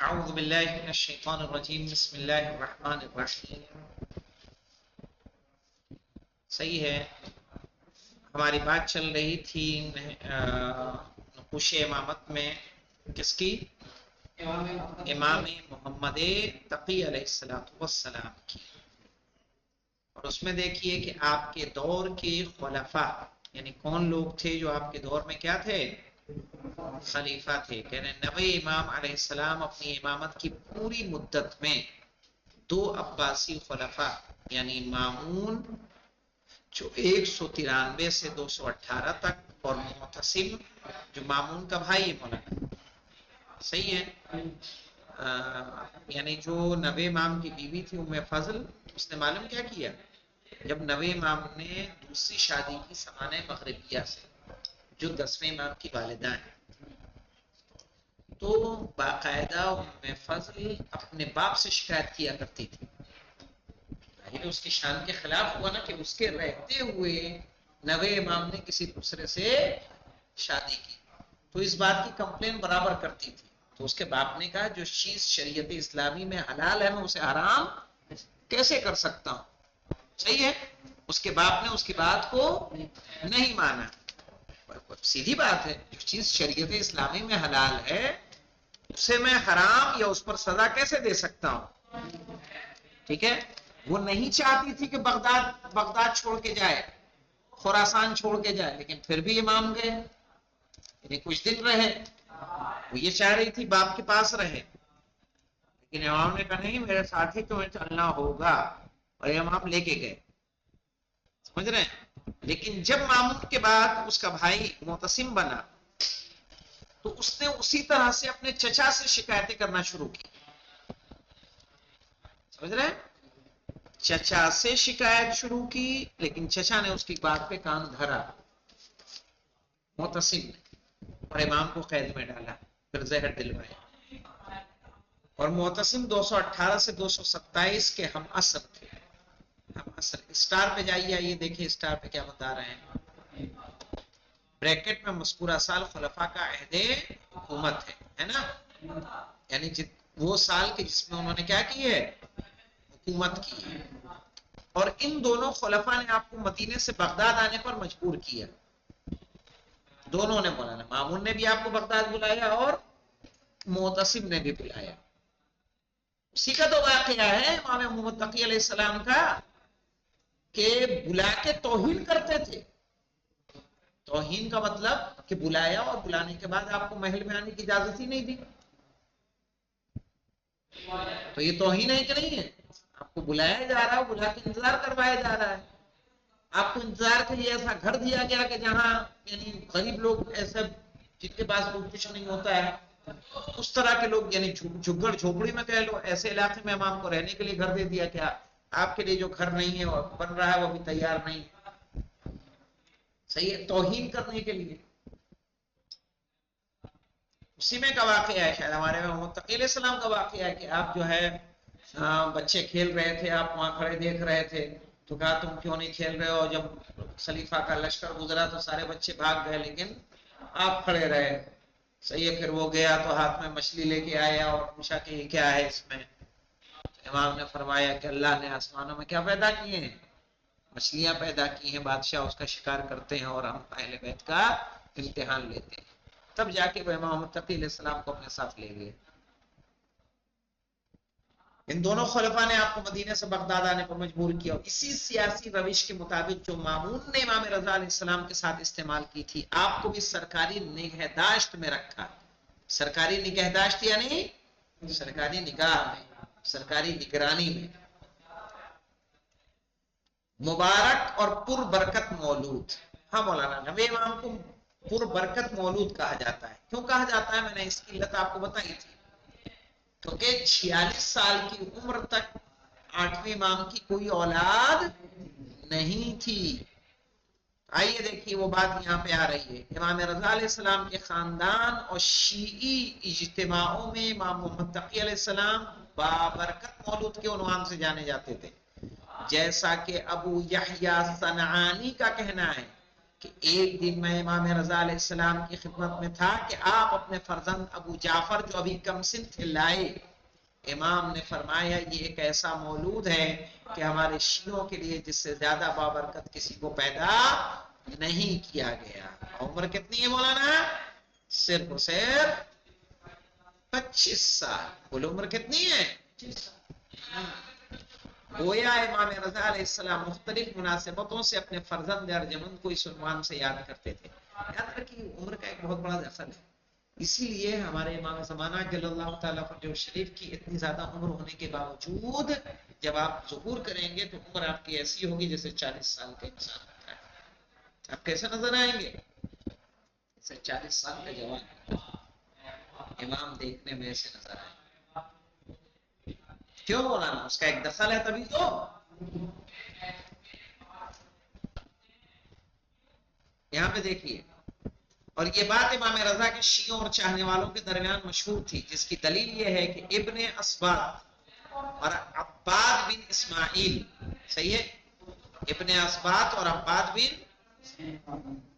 اعوذ باللہ من الشیطان الرجیم بسم اللہ الرحمن الرحیم. صحیح ہے. ہماری بات چل رہی تھی نقوش امامت میں کس کی؟ امام محمد تقی علیہ السلام کی. اور اس میں دیکھیے کہ آپ کے دور کے خلفاء یعنی کون لوگ تھے جو آپ کے دور میں کیا تھے؟ خلیفہ تھے. کہنے نوے امام علیہ السلام اپنی امامت کی پوری مدت میں دو عباسی خلفاء یعنی مامون جو 193 سے 218 تک اور معتصم جو مامون کا بھائی مولانا. صحیح ہے. یعنی جو نوے امام کی بیوی تھی ام فضل، اس نے معلوم کیا کیا؟ جب نوے امام نے دوسری شادی کی سمانہ مغربیہ سے جو 10ویں امام کی والدہ ہیں، تو باقاعدہ ام فضل اپنے باپ سے شکایت کیا کرتی تھی. اس کی شان کے خلاف ہوا نا کہ اس کے رہتے ہوئے نوے امام نے کسی دوسرے سے شادی کی، تو اس بات کی کمپلین برابر کرتی تھی. تو اس کے باپ نے کہا جو چیز شریعت اسلامی میں حلال ہے میں اسے حرام کیسے کر سکتا ہوں. صحیح ہے. اس کے باپ نے اس کی بات کو نہیں مانا. سیدھی بات ہے، جو چیز شریعت اسلامی میں حلال ہے اسے میں حرام یا اس پر سزا کیسے دے سکتا ہوں؟ ٹھیک ہے. وہ نہیں چاہتی تھی کہ بغداد چھوڑ کے جائے، خراسان چھوڑ کے جائے، لیکن پھر بھی امام گئے، یعنی کچھ دن رہے. وہ یہ چاہ رہی تھی باپ کے پاس رہے، لیکن امام نے کہا نہیں میرے ساتھ ہی تمہیں چلنا ہوگا، اور امام لے کے گئے. سمجھ رہے ہیں. لیکن جب مامون کے بعد اس کا بھائی معتصم بنا تو اس نے اسی طرح سے اپنے چچا سے شکایتیں کرنا شروع کی. سمجھ رہے ہیں. چچا سے شکایت شروع کی، لیکن چچا نے اس کی بات پہ کان دھرا معتصم نے، اور امام کو قید میں ڈالا، پھر زہر دلوایا. اور معتصم 218 سے 227 کے ہم عصر تھے. ہم عصر. اسٹار پہ جائیے، آئیے دیکھیں اسٹار پہ کیا بتا رہے ہیں. بریکٹ میں مذکورہ سال خلفاء کا عہد حکومت ہے نا، یعنی وہ سال کے جس میں انہوں نے کیا کی ہے؟ حکومت کی ہے. اور ان دونوں خلفاء نے آپ کو مدینے سے بغداد آنے پر مجبور کیا. دونوں نے بلانا، مامون نے بھی آپ کو بغداد بلایا اور معتصم نے بھی بلایا. اسی کا تو واقعہ ہے امام محمد تقی علیہ السلام کا کہ بلا کے توہین کرتے تھے. توہین کا مطلب کہ بلایا اور بلانے کے بعد آپ کو محل میں آنے کی اجازت ہی نہیں دی. تو یہ توہین ہے کہ نہیں ہے؟ آپ کو بلایا جا رہا ہے، بلا کے انتظار کروایا جا رہا ہے. آپ کو انتظار کے لیے ایسا گھر دیا گیا کہ جہاں یعنی غریب لوگ ایسے جن کے پاس کچھ نہیں ہوتا ہے اس طرح کے لوگ، یعنی جھگڑ جھوپڑی میں کہہ لو، ایسے علاقے میں امام کو رہنے کے لیے گھر دے دیا. کیا آپ کے لیے جو گھر نہیں ہے وہ بن رہا ہے وہ بھی تیار نہیں. صحیح ہے. توہین کرنے کے لیے. اسی میں کا واقعہ ہے شاید ہمارے محمد تقی علیہ السلام کا واقعہ ہے کہ آپ جو ہے بچے کھیل رہے تھے، آپ وہاں کھڑے دیکھ رہے تھے، تو کہا تم کیوں نہیں کھیل رہے ہو؟ جب خلیفہ کا لشکر گزرا تو سارے بچے بھاگ گئے لیکن آپ کھڑے رہے. صحیح ہے. پھر وہ گیا تو ہاتھ میں مچھلی لے کے آیا اور پوچھا کہ یہ کیا ہے اس میں؟ امام نے فرمایا کہ اللہ نے آسمانوں میں کیا پیدا کیے ہیں؟ مچھلیاں پیدا کی ہیں. بادشاہ اس کا شکار کرتے ہیں اور ہم اہل بیت کا امتحان لیتے ہیں. تب جا کے وہ امام تقی علیہ السلام کو اپنے ساتھ لے گئے. ان دونوں خلفاء نے آپ کو مدینے سے بغداد آنے پر مجبور کیا. اور اسی سیاسی روش کے مطابق جو مامون نے امام رضا علیہ السلام کے ساتھ استعمال کی تھی، آپ کو بھی سرکاری نگہداشت میں رکھا. سرکاری نگہداشت یعنی سرکاری نگاہ میں، سرکاری نگرانی میں. مبارک اور پر برکت مولود. ہاں مولانا، نبی امام کو پر برکت مولود کہا جاتا ہے. کیوں کہا جاتا ہے؟ میں نے اس کی علت آپ کو بتائی تھی. کیونکہ 46 سال کی عمر تک 8ویں امام کی کوئی اولاد نہیں تھی. آئیے دیکھیے وہ بات یہاں پہ آ رہی ہے. امام رضا علیہ السلام کے خاندان اور شیعی اجتماعوں میں امام محمد تقی علیہ السلام بابرکت مولود کے عنوان سے جانے جاتے تھے. جیسا کہ ابو یحییٰ صنعانی کا کہنا ہے کہ ایک دن میں امام رضا علیہ السلام کی خدمت میں تھا کہ آپ اپنے فرزند ابو جعفر جو ابھی کم سن تھے لائے. امام نے فرمایا یہ ایک ایسا مولود ہے کہ ہمارے شیعوں کے لیے جس سے زیادہ بابرکت کسی کو پیدا نہیں کیا گیا. عمر کتنی ہے مولانا؟ صرف اور صرف 25 سال. کل عمر کتنی ہے؟ گویا امام رضا علیہ السلام مختلف مناسبتوں سے اپنے فرزند ارجمند کو اس عنوان سے یاد کرتے تھے. یاد رکھیے عمر کا ایک بہت بڑا دخل ہے. اسی لیے ہمارے امام زمانہ جل اللہ تعالیٰ فرجہ شریف کی اتنی زیادہ عمر ہونے کے باوجود جب آپ ظہور کریں گے تو عمر آپ کی ایسی ہوگی جیسے 40 سال کا انسان ہوتا ہے. آپ کیسے نظر آئیں گے؟ جیسے 40 سال کا جوان امام دیکھنے میں ایسے نظر آئے. کیوں مولانا؟ اس کا ایک دخل ہے تبھی تو. یہاں پہ دیکھیے، اور یہ بات امام رضا کے شیعوں اور چاہنے والوں کے درمیان مشہور تھی، جس کی دلیل یہ ہے کہ ابن اسباط اور عباد بن اسماعیل، صحیح ہے، ابن اسباط اور عباد بن،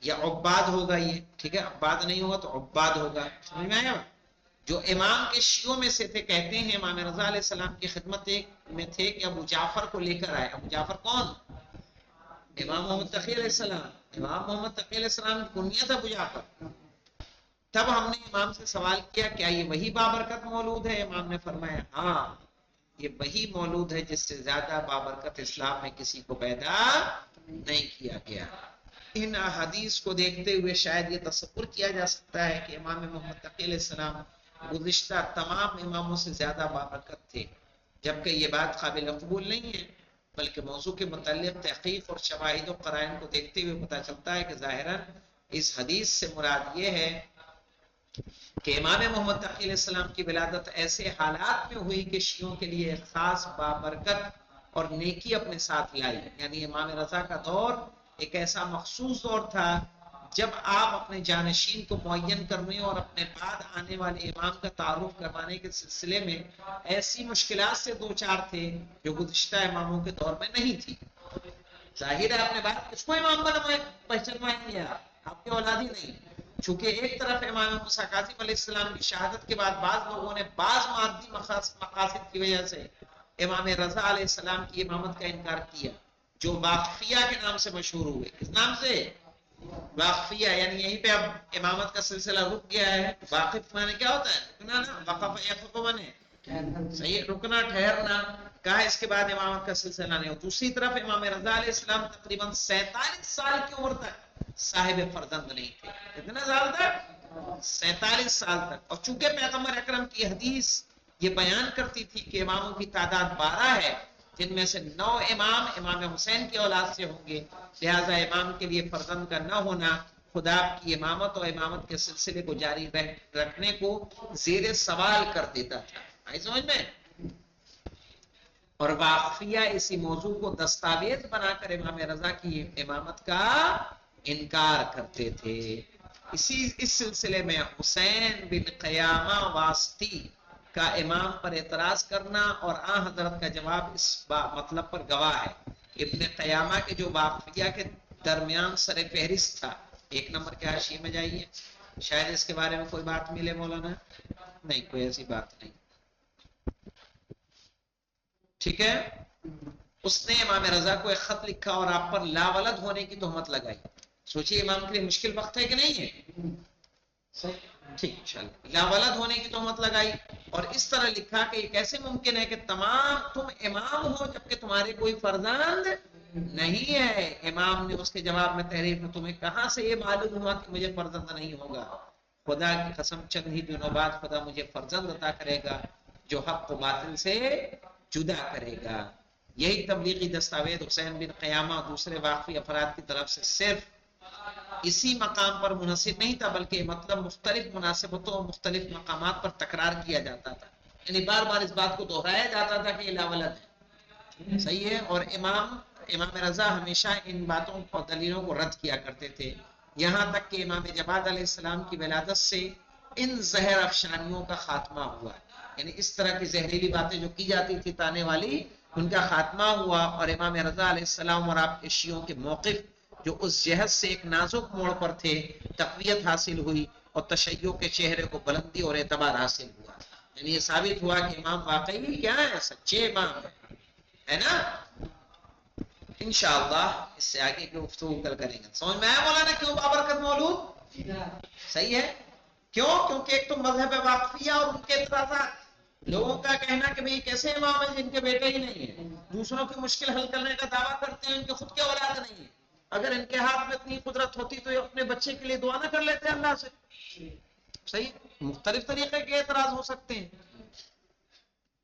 یا عباد ہوگا یہ، ٹھیک ہے، عباد نہیں ہوگا تو عباد ہوگا. سمجھ میں آیا؟ جو امام کے شیعوں میں سے تھے، کہتے ہیں امام رضا علیہ السلام کی خدمت میں تھے کہ ابو جعفر کو لے کر آئے. ابو جعفر کون؟ امام محمد تقی علیہ السلام. امام محمد تقی علیہ السلام کی کنیت ابو جعفر. تب ہم نے امام سے سوال کیا کیا یہ وہی بابرکت مولود ہے؟ امام نے فرمایا ہاں یہ وہی مولود ہے جس سے زیادہ بابرکت اسلام میں کسی کو پیدا نہیں کیا گیا. ان احادیث کو دیکھتے ہوئے شاید یہ تصور کیا جا سکتا ہے کہ امام محمد تقی علیہ السلام گزشتہ تمام اماموں سے زیادہ بابرکت تھے، جبکہ یہ بات قابل قبول نہیں ہے، بلکہ موضوع کے متعلق تحقیق اور شواہد و قرائن کو دیکھتے ہوئے پتہ چلتا ہے کہ ظاہراً اس حدیث سے مراد یہ ہے کہ امام محمد تقی علیہ السلام کی ولادت ایسے حالات میں ہوئی کہ شیعوں کے لیے ایک خاص بابرکت اور نیکی اپنے ساتھ لائی. یعنی امام رضا کا دور ایک ایسا مخصوص دور تھا جب آپ اپنے جانشین کو معین کرنے اور اپنے بعد آنے والے امام کا تعارف کروانے کے سلسلے میں ایسی مشکلات سے دو چار تھے جو گزشتہ اماموں کے دور میں نہیں تھی. ظاہر ہے آپ نے بات کس کو امام بنا پہچانوائیں گے؟ آپ کے اولادی نہیں. چونکہ ایک طرف امام موسیٰ کاظم علیہ السلام کی شہادت کے بعد بعض لوگوں نے بعض مادی مقاصد کی وجہ سے امام رضا علیہ السلام کی امامت کا انکار کیا، جو واقفیہ کے نام سے مشہور ہوئے. کس نام سے؟ واقفیہ. یعنی یہیں پہ اب امامت کا سلسلہ رک گیا ہے. واقف معنی کیا ہوتا ہے؟ رکنا نا. وقف یقف معنی صحیح رکنا، ٹھہرنا. کہا اس کے بعد امامت کا سلسلہ نہیں ہو. دوسری طرف امام رضا علیہ السلام تقریباً 47 سال کی عمر تک صاحب فرزند نہیں تھے. کتنا سال تک؟ 47 سال تک. اور چونکہ پیغمبر اکرم کی حدیث یہ بیان کرتی تھی کہ اماموں کی تعداد 12 ہے، جن میں سے 9 امام امام حسین کی اولاد سے ہوں گے، لہذا امام کے لیے فرزند کا نہ ہونا خدا کی امامت اور امامت کے سلسلے کو جاری رکھنے کو زیر سوال کر دیتا تھا. آئی سمجھ میں؟ اور واقفیہ اسی موضوع کو دستاویز بنا کر امام رضا کی امامت کا انکار کرتے تھے. اس سلسلے میں حسین بن قیامہ واسطی کا امام پر اعتراض کرنا اور آن حضرت کا جواب اس مطلب پر گواہ ہے. ابن قیامہ کے جو واقفیہ کے درمیان سر فہرست تھا، 1 نمبر کے حاشیے میں جائیے، شاید اس کے بارے میں کوئی بات ملے مولانا. نہیں، کوئی ایسی بات نہیں. ٹھیک ہے. اس نے امام رضا کو ایک خط لکھا اور آپ پر لاولد ہونے کی تہمت لگائی. سوچیے امام کے لیے مشکل وقت ہے کہ نہیں ہے؟ ٹھیک، انشاءاللہ. لاولد ہونے کی تہمت لگائی اور اس طرح لکھا کہ یہ کیسے ممکن ہے کہ تم امام ہو جبکہ تمہارے کوئی فرزند نہیں ہے. امام نے اس کے جواب میں تحریر میں تمہیں کہاں سے یہ معلوم ہوا کہ مجھے فرزند نہیں ہوگا؟ خدا کی قسم چند ہی دنوں بعد خدا مجھے فرزند عطا کرے گا جو حق و باطل سے جدا کرے گا. یہی تبلیغی دستاویز حسین بن قیامہ اور دوسرے واقفی افراد کی طرف سے صرف اسی مقام پر منحصر نہیں تھا، بلکہ مطلب مختلف مناسبتوں اور مختلف مقامات پر تکرار کیا جاتا تھا. یعنی بار بار اس بات کو دہرایا جاتا تھا کہ یہ لاولد ہے. صحیح ہے. اور امام رضا ہمیشہ ان باتوں اور دلیلوں کو رد کیا کرتے تھے، یہاں تک کہ امام جواد علیہ السلام کی ولادت سے ان زہر افشانیوں کا خاتمہ ہوا. یعنی اس طرح کی زہریلی باتیں جو کی جاتی تھی تانے والی، ان کا خاتمہ ہوا اور امام رضا علیہ السلام اور آپ کے شیعوں کے موقف جو اس جہد سے ایک نازک موڑ پر تھے تقویت حاصل ہوئی اور تشیع کے چہرے کو بلندی اور اعتبار حاصل ہوا. یعنی یہ ثابت ہوا کہ امام واقعی کیا ہے، سچے امام ہے نا. انشاءاللہ اس سے آگے کی گفتگو کل کریں گے. سمجھ میں آیا مولانا کیوں بابرکت مولود؟ صحیح ہے. کیوں؟ کیونکہ ایک تو مذہب واقفیہ اور ان کے اعتراضات. لوگوں کا کہنا کہ بھئی کیسے امام ہیں جن کے بیٹے ہی نہیں ہیں، دوسروں کی مشکل حل کرنے کا دعویٰ کرتے ہیں، ان کے خود کے اولاد نہیں ہے. اگر ان کے ہاتھ میں اتنی قدرت ہوتی تو یہ اپنے بچے کے لیے دعا نہ کر لیتے اللہ سے. صحیح، مختلف طریقے کے اعتراض ہو سکتے ہیں.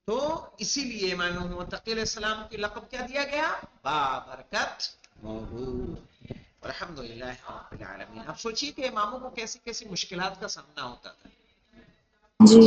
تو اسی لیے امام متقی علیہ السلام کی لقب کیا دیا گیا؟ بابرکت مولود. الحمدللہ رب العالمین. اب سوچیے کہ اماموں کو کیسی کیسی مشکلات کا سامنا ہوتا تھا. جی